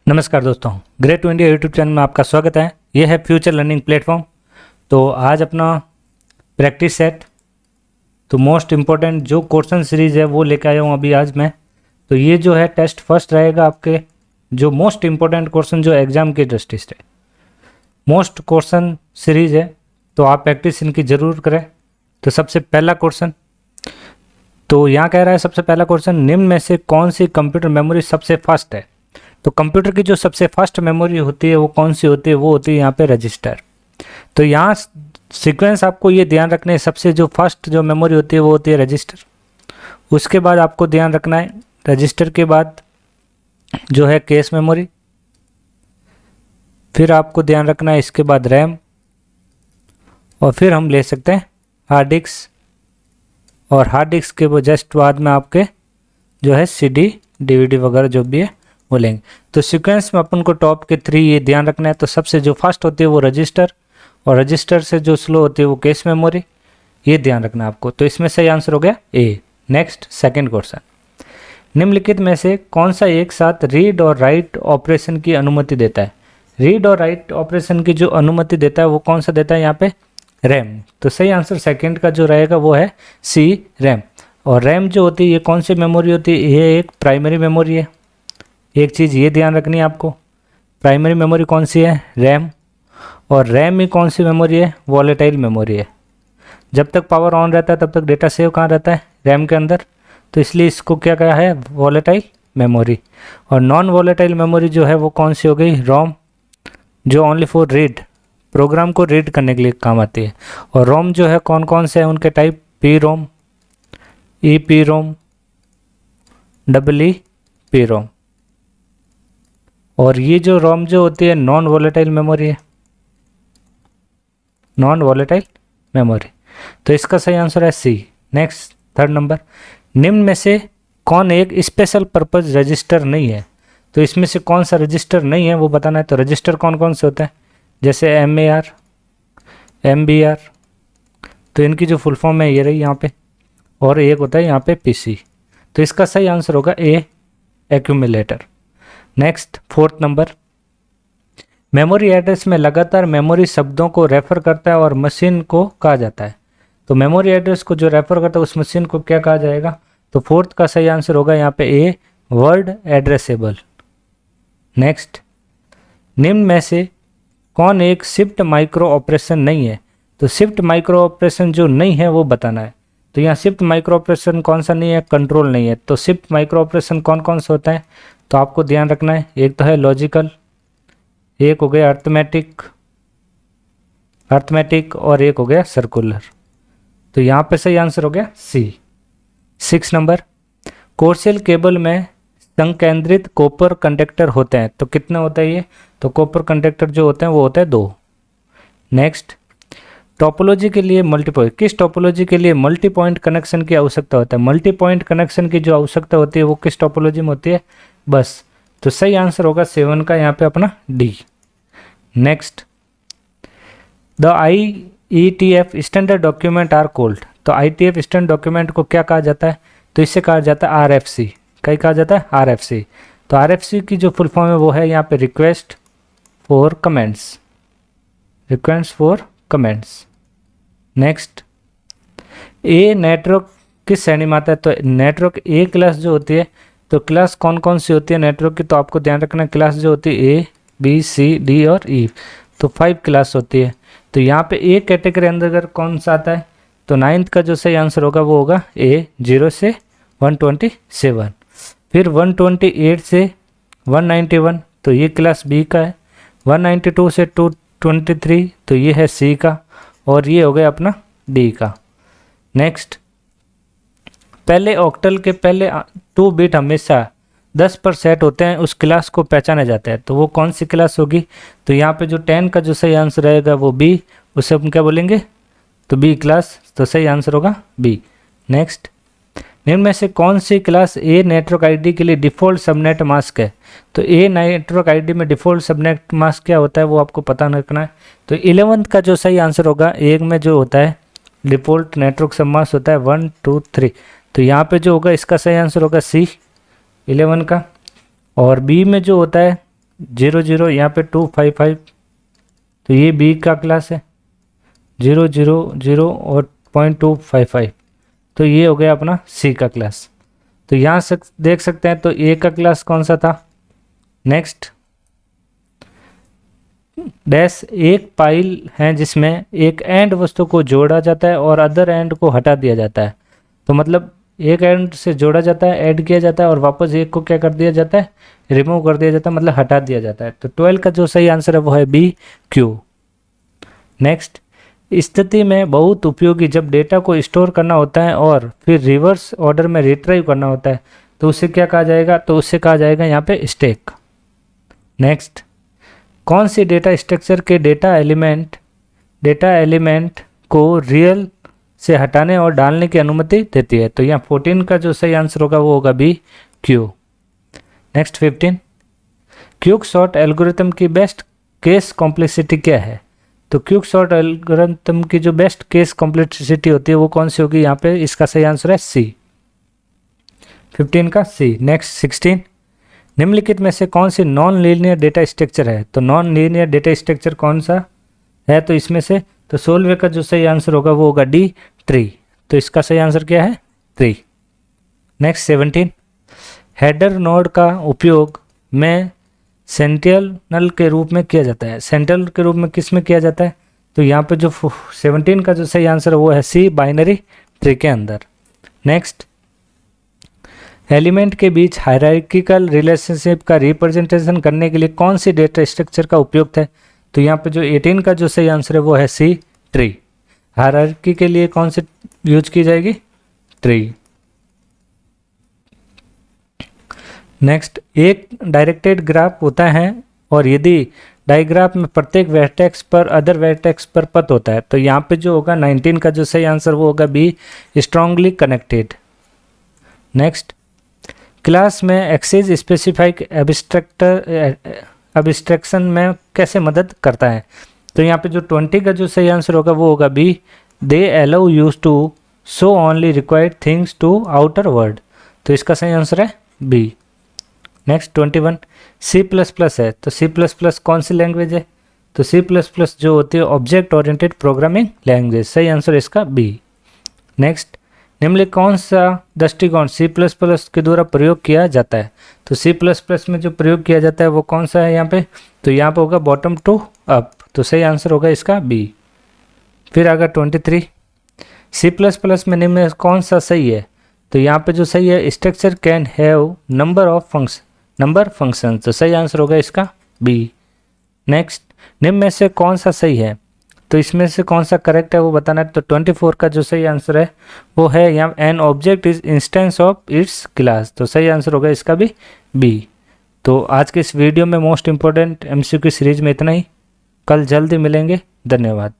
नमस्कार दोस्तों, great to India YouTube channel में आपका स्वागत है। यह है फ्यूचर लर्निंग प्लेटफॉर्म। तो आज अपना प्रैक्टिस सेट तो मोस्ट इम्पोर्टेंट जो क्वेश्चन सीरीज़ है वो लेकर आया हूँ अभी आज मैं। तो ये जो है टेस्ट फर्स्ट रहेगा आपके, जो मोस्ट इम्पोर्टेंट क्वेश्चन जो एग्ज़ाम की दृष्टि से मोस्ट क्वेश्चन सीरीज़ है, तो आप प्रैक्टिस इनकी ज़रूर करें। तो सबसे पहला क्वेश्चन तो यहाँ कह रहा है, सबसे पहला क्वेश्चन, निम्न में से कौन सी कंप्यूटर मेमोरी सबसे फास्ट है। तो कंप्यूटर की जो सबसे फास्ट मेमोरी होती है वो कौन सी होती है, वो होती है यहाँ पे रजिस्टर। तो यहाँ सीक्वेंस आपको ये ध्यान रखना है, सबसे जो फास्ट जो मेमोरी होती है वो होती है रजिस्टर। उसके बाद आपको ध्यान रखना है रजिस्टर के बाद जो है कैश मेमोरी, फिर आपको ध्यान रखना है इसके बाद रैम, और फिर हम ले सकते हैं हार्ड डिस्क, और हार्ड डिस्क के वो जस्ट बाद में आपके जो है CD DVD वगैरह जो भी है वो लेंगे। तो सीक्वेंस में अपन को टॉप के 3 ये ध्यान रखना है। तो सबसे जो फास्ट होती है वो रजिस्टर, और रजिस्टर से जो स्लो होती है वो कैश मेमोरी, ये ध्यान रखना है आपको। तो इसमें सही आंसर हो गया ए। नेक्स्ट सेकंड क्वेश्चन, निम्नलिखित में से कौन सा एक साथ रीड और राइट ऑपरेशन की अनुमति देता है। रीड और राइट ऑपरेशन की जो अनुमति देता है वो कौन सा देता है यहाँ पे, रैम। तो सही आंसर सेकंड का जो रहेगा वो है सी, रैम। और रैम जो होती है ये कौन सी मेमोरी होती है, ये एक प्राइमरी मेमोरी है। एक चीज़ ये ध्यान रखनी है आपको, प्राइमरी मेमोरी कौन सी है, रैम। और रैम ही कौन सी मेमोरी है, वॉलेटाइल मेमोरी है। जब तक पावर ऑन रहता है तब तक डेटा सेव कहाँ रहता है, रैम के अंदर। तो इसलिए इसको क्या कहा है, वॉलेटाइल मेमोरी। और नॉन वॉलेटाइल मेमोरी जो है वो कौन सी हो गई, रोम, जो ओनली फॉर रीड, प्रोग्राम को रीड करने के लिए काम आती है। और रोम जो है कौन कौन से हैं उनके टाइप, पी रोम, EP रोम, EEP रोम। और ये जो रोम जो होती है नॉन वॉलेटाइल मेमोरी है, नॉन वॉलेटाइल मेमोरी। तो इसका सही आंसर है सी। नेक्स्ट थर्ड नंबर, निम्न में से कौन एक स्पेशल पर्पस रजिस्टर नहीं है। तो इसमें से कौन सा रजिस्टर नहीं है वो बताना है। तो रजिस्टर कौन कौन से होते हैं, जैसे MAR, MBR, तो इनकी जो फुल फॉर्म है ये रही यहाँ पे, और एक होता है यहाँ पे PC। तो इसका सही आंसर होगा A, accumulator. Next fourth number, memory address में लगातार मेमोरी शब्दों को रेफर करता है और मशीन को कहा जाता है। तो मेमोरी एड्रेस को जो रेफर करता है उस मशीन को क्या कहा जाएगा। तो फोर्थ का सही आंसर होगा यहाँ पे ए, वर्ड एड्रेसेबल। नेक्स्ट, निम्न में से कौन एक शिफ्ट माइक्रो ऑपरेशन नहीं है। तो शिफ्ट माइक्रो ऑपरेशन जो नहीं है वो बताना है। तो यहाँ शिफ्ट माइक्रो ऑपरेशन कौन सा नहीं है, कंट्रोल नहीं है। तो शिफ्ट माइक्रो ऑपरेशन कौन कौन सा होता है, तो आपको ध्यान रखना है, एक तो है लॉजिकल, एक हो गया अर्थमेटिक, और एक हो गया सर्कुलर। तो यहाँ पे सही आंसर हो गया सी। 6 नंबर, कोर्सियल केबल में संकेंद्रित कॉपर कंडक्टर होते हैं। तो कितना होता है ये, तो कॉपर कंडक्टर जो होते हैं वो होता है 2। नेक्स्ट, टोपोलॉजी के लिए किस टोपोलॉजी के लिए मल्टी पॉइंट कनेक्शन की आवश्यकता होता है। मल्टी पॉइंट कनेक्शन की जो आवश्यकता होती है वो किस टोपोलॉजी में होती है, बस। तो सही आंसर होगा 7 का यहाँ पे अपना D. Next, the IETF standard document are called. तो IETF स्टैंडर्ड डॉक्यूमेंट को क्या कहा जाता है, तो इससे कहा जाता है RFC। क्या कहा जाता है, RFC। तो RFC की जो फुल फॉर्म है वो है यहाँ पे request for comments, request for comments. Next, a network किस श्रेणी में आता है। तो नेटवर्क ए क्लास जो होती है, तो क्लास कौन कौन सी होती है नेटवर्क की, तो आपको ध्यान रखना है क्लास जो होती है A, B, C, D और E, तो 5 क्लास होती है। तो यहाँ पे ए कैटेगरी अंदर अगर कौन सा आता है, तो 9th का जो सही आंसर होगा वो होगा A, 0 से 127। फिर 128 से 191, तो ये क्लास B का है। 192 से 223, तो ये है C का, और ये हो गया अपना D का। नेक्स्ट, पहले ऑक्टल के पहले 2 बिट हमेशा 10 पर सेट होते हैं, उस क्लास को पहचाना जाता है। तो वो कौन सी क्लास होगी, तो यहाँ पे जो 10 का जो सही आंसर रहेगा वो B, उसे हम क्या बोलेंगे, तो B क्लास। तो सही आंसर होगा B। नेक्स्ट, निम्न में से कौन सी क्लास A नेटवर्क ID के लिए डिफ़ॉल्ट सबनेट मास्क है। तो A नेटवर्क ID में डिफ़ॉल्ट सबनेट मास्क क्या होता है वो आपको पता रखना है। तो 11th का जो सही आंसर होगा, एक में जो होता है डिफ़ॉल्ट नेटवर्क सब मास्क होता है 1 2 3। तो यहाँ पे जो होगा इसका सही आंसर होगा C 11 का। और बी में जो होता है 0 0 यहाँ पे 255, तो ये बी का क्लास है 0 0 0 और 0.255, तो ये हो गया अपना सी का क्लास। तो यहाँ से देख सकते हैं तो ए का क्लास कौन सा था। नेक्स्ट डैश एक पाइल है जिसमें एक एंड वस्तु को जोड़ा जाता है और अदर एंड को हटा दिया जाता है। तो मतलब एक एंड से जोड़ा जाता है, ऐड किया जाता है और वापस एक को क्या कर दिया जाता है, रिमूव कर दिया जाता है, मतलब हटा दिया जाता है। तो 12 का जो सही आंसर है वो है बी क्यू। नेक्स्ट स्थिति में बहुत उपयोगी जब डेटा को स्टोर करना होता है और फिर रिवर्स ऑर्डर में रिट्राइव करना होता है तो उसे क्या कहा जाएगा, तो उससे कहा जाएगा यहाँ पे स्टैक। नेक्स्ट कौन सी डेटा स्ट्रक्चर के डेटा एलिमेंट को रियल से हटाने और डालने की अनुमति देती है। तो यहाँ 14 का जो सही आंसर होगा वो होगा B Q. Next 15 quick sort algorithm की बेस्ट केस कॉम्प्लेक्सिटी क्या है। तो क्विक सॉर्ट एल्गोरिथम की जो बेस्ट केस कॉम्प्लेक्सिटी होती है वो कौन सी होगी, यहाँ पे इसका सही आंसर है सी, 15 का सी। नेक्स्ट 16 निम्नलिखित में से कौन सी नॉन लीनियर डेटा स्ट्रक्चर है। तो नॉन लीनियर डेटा स्ट्रक्चर कौन सा है, तो इसमें से तो 16 का जो सही आंसर होगा वो होगा डी ट्री। तो इसका सही आंसर क्या है, ट्री। नेक्स्ट 17 हेडर नोड का उपयोग में सेंटिनल के रूप में किया जाता है। सेंटिनल के रूप में किस में किया जाता है, तो यहाँ पे जो 17 का जो सही आंसर है वो है सी, बाइनरी ट्री के अंदर। नेक्स्ट एलिमेंट के बीच हायरार्किकल रिलेशनशिप का रिप्रेजेंटेशन करने के लिए कौन सी डेटा स्ट्रक्चर का उपयोग है। तो यहाँ पे जो 18 का जो सही आंसर है वो है सी, ट्री। हायरार्की के लिए कौन सी यूज की जाएगी, ट्री। नेक्स्ट एक डायरेक्टेड ग्राफ होता है और यदि डायग्राफ में प्रत्येक वर्टेक्स पर अदर वर्टेक्स पर पथ होता है। तो यहाँ पे जो होगा 19 का जो सही आंसर वो होगा B, strongly connected. Next class में एक्सेस स्पेसिफाइक एब्स्ट्रैक्शन में कैसे मदद करता है। तो यहाँ पे जो 20 का जो सही आंसर होगा वो होगा B, they allow use to show only required things to outer world. तो इसका सही आंसर है B. Next 21 C plus plus है, तो सी प्लस प्लस कौन सी लैंग्वेज है। तो सी प्लस प्लस जो होती है ऑब्जेक्ट ओरिएंटेड प्रोग्रामिंग लैंग्वेज, सही आंसर इसका बी। नेक्स्ट निम्नलिखित कौन सा दृष्टिकोण सी प्लस प्लस के द्वारा प्रयोग किया जाता है। तो सी प्लस प्लस में जो प्रयोग किया जाता है वो कौन सा है यहाँ पे, तो यहाँ पे होगा बॉटम टू अप। तो सही आंसर होगा इसका बी। फिर अगर 23 सी प्लस प्लस में निम्न में कौन सा सही है। तो यहाँ पे जो सही है structure can have number function, तो सही आंसर होगा इसका बी। नेक्स्ट निम्न में से कौन सा सही है, तो इसमें से कौन सा करेक्ट है वो बताना है। तो 24 का जो सही आंसर है वो है यहाँ an object is instance of its class. तो सही आंसर होगा इसका भी बी। तो आज के इस वीडियो में मोस्ट इंपॉर्टेंट एमसीक्यू सीरीज में इतना ही। कल जल्दी मिलेंगे, धन्यवाद।